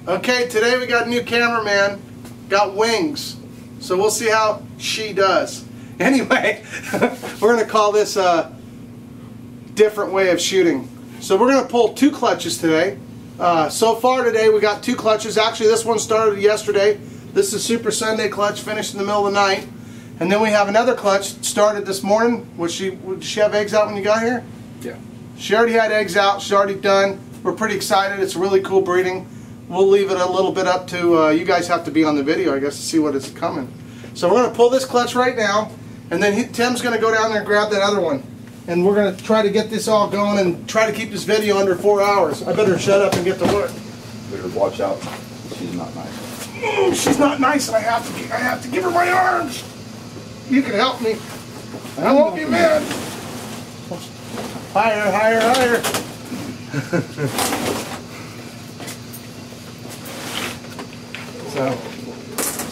Okay, today we got a new cameraman, got wings, so we'll see how she does. Anyway, we're going to call this a different way of shooting. So we're going to pull 2 clutches today. So far today we got 2 clutches. Actually, this one started yesterday. This is Super Sunday clutch, finished in the middle of the night. And then we have another clutch started this morning. Did she have eggs out when you got here? Yeah. She already had eggs out. She's already done. We're pretty excited. It's a really cool breeding. We'll leave it a little bit up to you guys. Have to be on the video, I guess, to see what is coming. So we're going to pull this clutch right now, and then Tim's going to go down there and grab that other one. And we're going to try to get this all going and try to keep this video under 4 hours. I better shut up and get to work. Better watch out. She's not nice. She's not nice, and I have to give her my arms. You can help me. I won't be mad. Higher, higher, higher.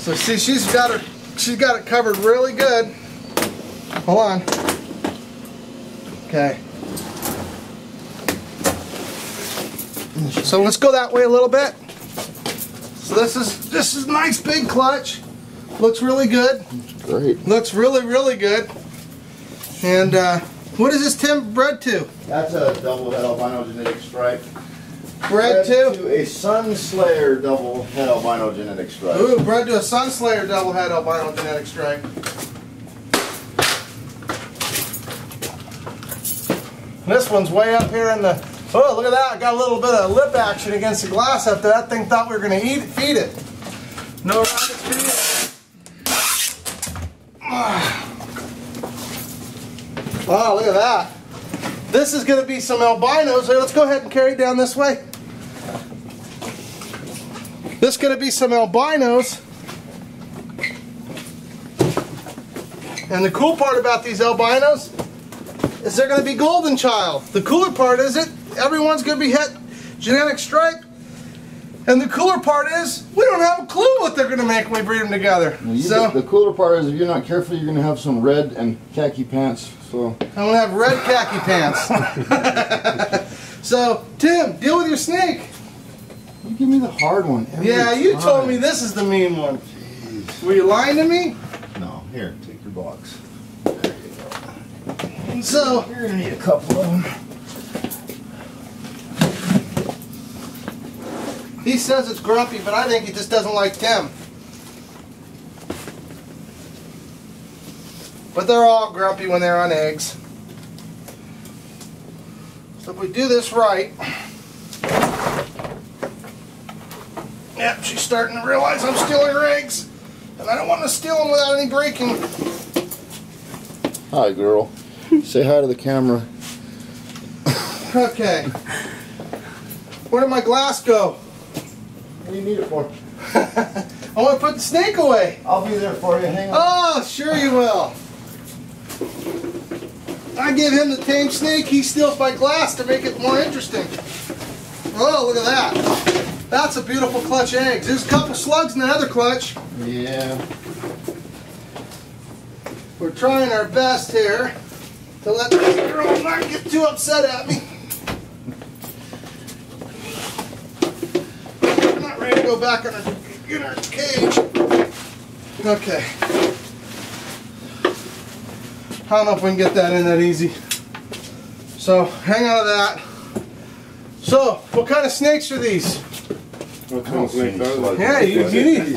So see, she's got it covered really good. Hold on. Okay. So let's go that way a little bit. So this is nice big clutch. Looks really good. Great. Looks really, really good. And what is this, Tim, bred to? That's a double head albino genetic stripe. Bred to a Sun Slayer double head albino genetic stripe. Ooh, bred to a Sun Slayer double head albino genetic stripe. This one's way up here in the. Oh, look at that! Got a little bit of lip action against the glass up there. That thing thought we were going to feed it. No rockets for you. Wow, look at that. This is going to be some albinos. Here, let's go ahead and carry it down this way. This is going to be some albinos. And the cool part about these albinos is they're going to be golden child. The cooler part is everyone's going to be genetic stripe. And the cooler part is, we don't have a clue what they're going to make when we breed them together. So the cooler part is, if you're not careful, you're going to have some red and khaki pants. So I'm going to have red khaki pants. So, Tim, deal with your snake. You give me the hard one every time. You told me this is the mean one. Jeez. Were you lying to me? No, here, take your box. There you go. So, you're going to need a couple of them. He says it's grumpy, but I think he just doesn't like Tim. But they're all grumpy when they're on eggs. So if we do this right... Yep, she's starting to realize I'm stealing her eggs. And I don't want to steal them without any breaking. Hi, girl. Say hi to the camera. Okay. Where did my glass go? What do you need it for? I want to put the snake away. I'll be there for you. Hang on. Oh, sure you will. I give him the tame snake, he steals my glass to make it more interesting. Oh, look at that. That's a beautiful clutch of eggs. There's a couple slugs in the other clutch. Yeah. We're trying our best here to let this girl not get too upset at me. I'm not ready to go back in her cage. Okay. I don't know if we can get that in that easy. So, hang on to that. So, what kind of snakes are these? What kind of snakes are they? Yeah, you need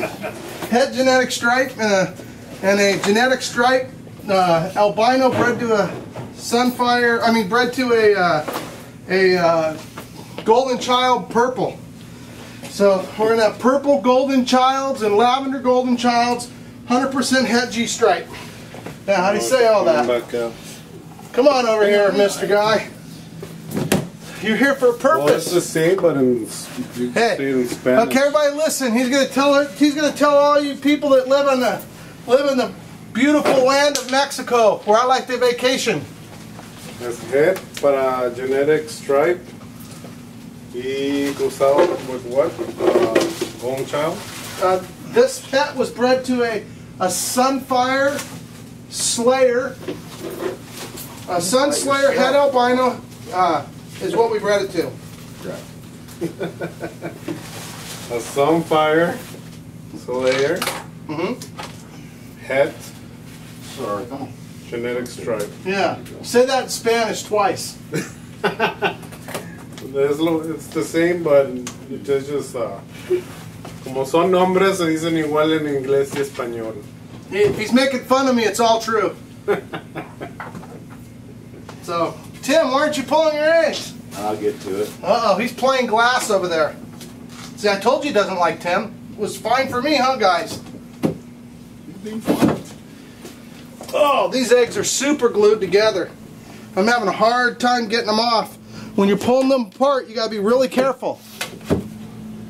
head genetic stripe and a genetic stripe albino bred to a sunfire. I mean, bred to a golden child purple. So we're gonna have purple golden childs and lavender golden childs, 100% het G stripe. Now, how do you say all that? Come on over here, Mr. Guy. You're here for a purpose. Well, it's the same, but you can say it in Spanish. Okay, everybody, listen. He's going to tell all you people that live in the beautiful land of Mexico, where I like to vacation. Es head para genetic stripe y cruzado with what? Golden child. This pet was bred to a Sunfire Slayer, a Sun Slayer head albino. Is what we bred it to. A Sunfire, Slayer, Het, Sorry, come on. genetic stripe. Yeah. Say that in Spanish twice. It's the same, but it's just como son nombres se dicen igual en inglés y español. If he's making fun of me, it's all true. So, Tim, why aren't you pulling your eggs? I'll get to it. Uh-oh, he's playing glass over there. See, I told you he doesn't like Tim. It was fine for me, huh, guys? You're being fun. Oh, these eggs are super glued together. I'm having a hard time getting them off. When you're pulling them apart, you gotta be really careful.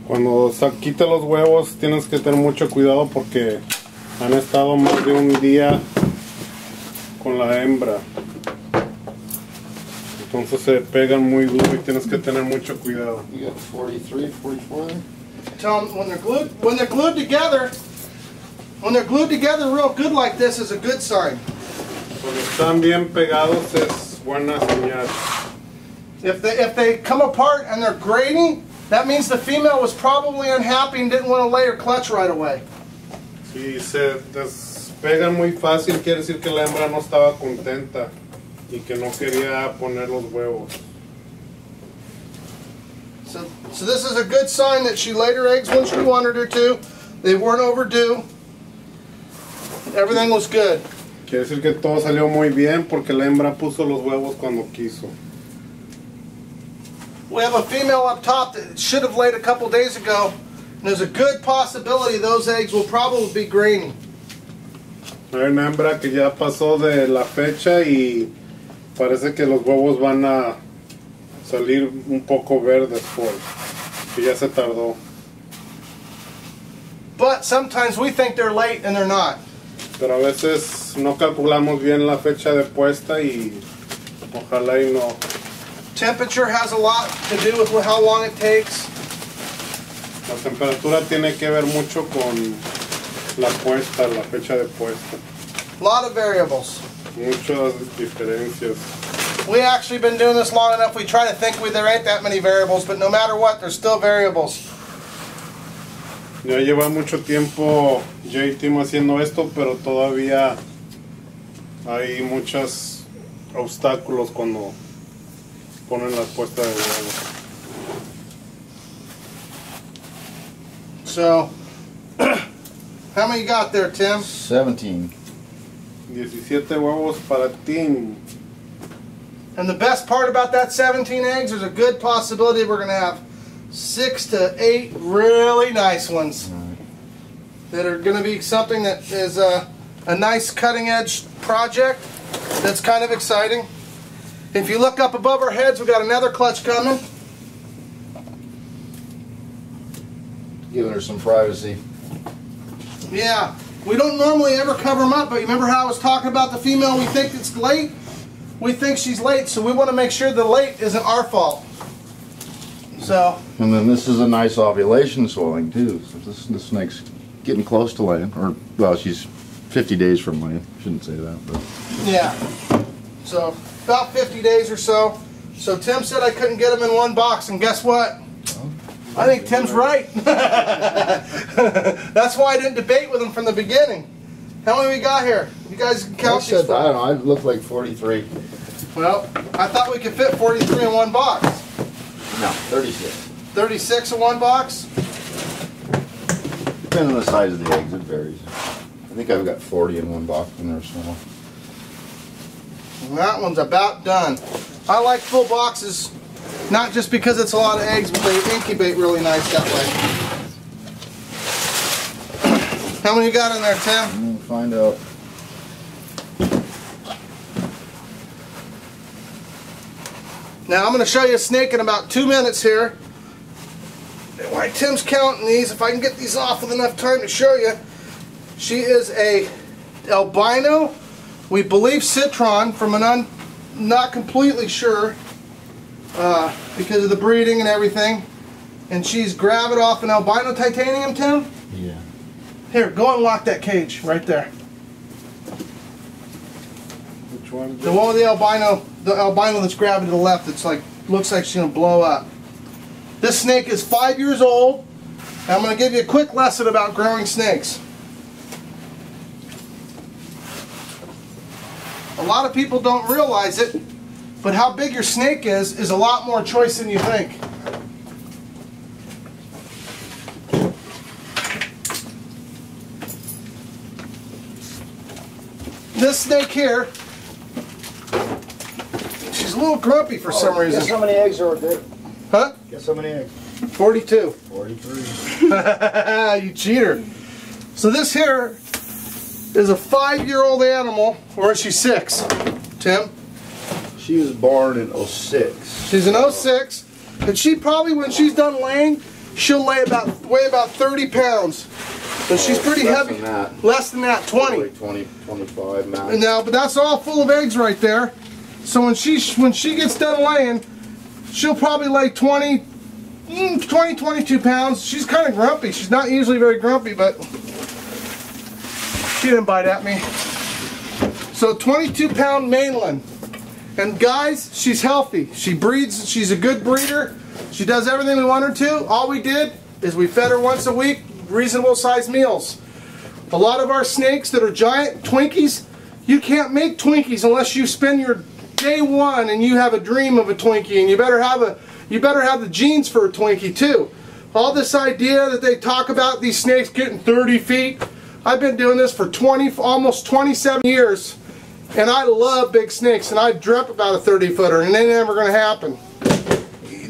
Cuando quita los huevos tienes que tener mucho cuidado porque han estado más de un día con la hembra. Entonces se pegan muy duro y tienes que tener mucho cuidado. You got 43, 44 there? Tell them when they're glued together real good like this is a good sign. Cuando están bien pegados es buena señal. If they come apart and they're grating, that means the female was probably unhappy and didn't want to lay her clutch right away. Si se despegan muy fácil quiere decir que la hembra no estaba contenta y que no quería poner los huevos. So this is a good sign that she laid her eggs when she wanted her to. They weren't overdue. Everything was good. Quiere decir que todo salió muy bien porque la hembra puso los huevos cuando quiso. We have a female up top that should have laid a couple days ago. And there's a good possibility those eggs will probably be graining. Hay una hembra que ya pasó de la fecha y parece que los huevos van a salir un poco verdes que ya se tardó. But sometimes we think they're late and they're not. Pero a veces no calculamos bien la fecha de puesta y ojalá y no. Temperature has a lot to do with how long it takes. La temperatura tiene que ver mucho con la puesta, la fecha de puesta. A lot of variables. Muchas diferencias. We actually been doing this long enough we try to think there ain't that many variables, but no matter what, there's still variables. Ya lleva mucho tiempo J-Team haciendo esto, pero todavía hay muchos obstáculos cuando ponen la puesta de huevos. So, how many you got there, Tim? 17. 17 huevos para ti. And the best part about that 17 eggs, there's a good possibility we're going to have 6 to 8 really nice ones that are going to be something that is a nice cutting edge project that's kind of exciting. If you look up above our heads, we've got another clutch coming. Giving her some privacy. Yeah, we don't normally ever cover them up, but you remember how I was talking about the female, we think it's late? We think she's late, so we want to make sure the late isn't our fault. So. And then this is a nice ovulation swelling too. So this snake's getting close to laying, or well, she's 50 days from laying. Shouldn't say that, but. Yeah. So about 50 days or so. So Tim said I couldn't get them in one box, and guess what? I think Tim's right. That's why I didn't debate with him from the beginning. How many we got here? You guys can count these. I don't know. I look like 43. Well, I thought we could fit 43 in one box. No, 36. 36 in one box? Depending on the size of the eggs, it varies. I think I've got 40 in one box when they're small. And that one's about done. I like full boxes, not just because it's a lot of eggs, but they incubate really nice that way. How many you got in there, Tim? We'll find out. Now I'm going to show you a snake in about 2 minutes here. And while Tim's counting these, if I can get these off with enough time to show you, she is a albino, we believe citron, from an not completely sure because of the breeding and everything. And she's gravid off an albino titanium, Tim? Yeah. Here, go and lock that cage right there. Which one? The one with the albino that's gravid to the left. It's like looks like she's gonna blow up. This snake is 5 years old. I'm going to give you a quick lesson about growing snakes. A lot of people don't realize it, but how big your snake is a lot more choice than you think. This snake here, she's a little grumpy for some reason. Guess how many eggs are there? Huh? Guess how many eggs? 42. 43. You cheater. So this here is a 5-year-old animal, or is she 6? Tim? She was born in 06. She's an 06, and she probably, when she's done laying, she'll weigh about 30 pounds. So she's pretty less heavy. Than that. Less than that, 20. Like 20, 25 max. Now, but that's all full of eggs right there. So when she gets done laying, she'll probably lay 20, 22 pounds. She's kind of grumpy. She's not usually very grumpy, but she didn't bite at me. So 22-pound mainland. And guys, she's healthy. She breeds, she's a good breeder. She does everything we want her to. All we did is we fed her once a week, reasonable sized meals. A lot of our snakes that are giant Twinkies, you can't make Twinkies unless you spend your day one and you have a dream of a Twinkie, and you better have the genes for a Twinkie too. All this idea that they talk about these snakes getting 30 feet, I've been doing this for almost 27 years, and I love big snakes, and I dreamt about a 30-footer, and they never going to happen.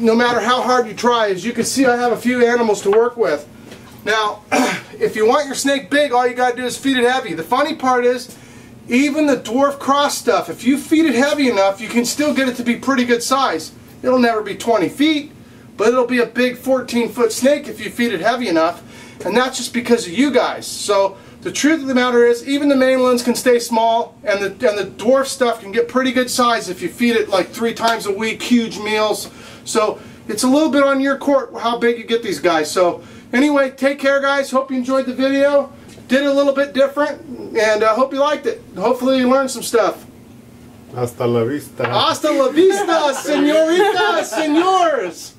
No matter how hard you try, as you can see, I have a few animals to work with. Now, if you want your snake big, all you got to do is feed it heavy. The funny part is, even the dwarf cross stuff, if you feed it heavy enough, you can still get it to be pretty good size. It'll never be 20 feet, but it'll be a big 14-foot snake if you feed it heavy enough, and that's just because of you guys. So the truth of the matter is, even the mainlands can stay small, and the dwarf stuff can get pretty good size if you feed it like 3 times a week, huge meals. So it's a little bit on your court how big you get these guys. So anyway, take care, guys. Hope you enjoyed the video. Did it a little bit different, and I hope you liked it. Hopefully you learned some stuff. Hasta la vista. Hasta la vista, señoritas, señores.